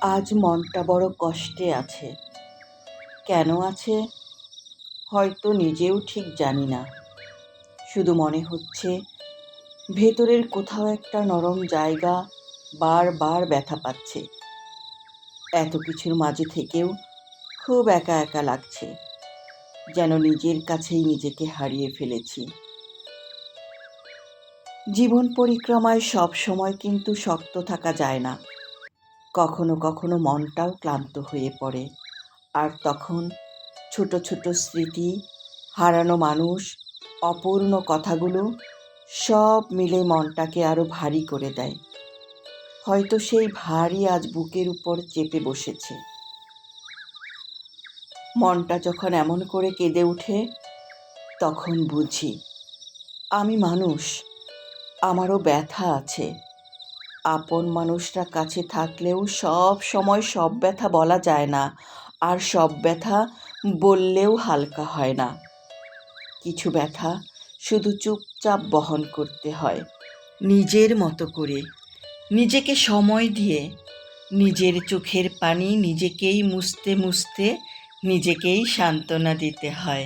আজ মনটা বড় কষ্টে আছে। কেন আছে হয়তো নিজেও ঠিক জানি না। শুধু মনে হচ্ছে ভেতরের কোথাও একটা নরম জায়গা বারবার ব্যথা পাচ্ছে। এত কিছুর মাঝে থেকেও খুব একা একা লাগছে, যেন নিজের কাছেই নিজেকে হারিয়ে ফেলেছি। জীবন পরিক্রমায় সব সময় কিন্তু শক্ত থাকা যায় না। কখনো কখনো মনটাও ক্লান্ত হয়ে পড়ে, আর তখন ছোট ছোট স্মৃতি, হারানো মানুষ, অপূর্ণ কথাগুলো সব মিলে মনটাকে আরো ভারী করে দেয়। হয়তো সেই ভারই আজ বুকের উপর চেপে বসেছে। মনটা যখন এমন করে কেঁদে ওঠে, তখন বুঝি আমি মানুষ, আমারও ব্যথা আছে। আপন মানুষরা কাছে থাকলেও সব সময় সব ব্যথা বলা যায় না, আর সব ব্যথা বললেও হালকা হয় না। কিছু ব্যথা শুধু চুপচাপ বহন করতে হয়, নিজের মতো করে, নিজেকে সময় দিয়ে। নিজের চোখের পানি নিজেকেই মুছতে মুছতে নিজেকেই সান্ত্বনা দিতে হয়।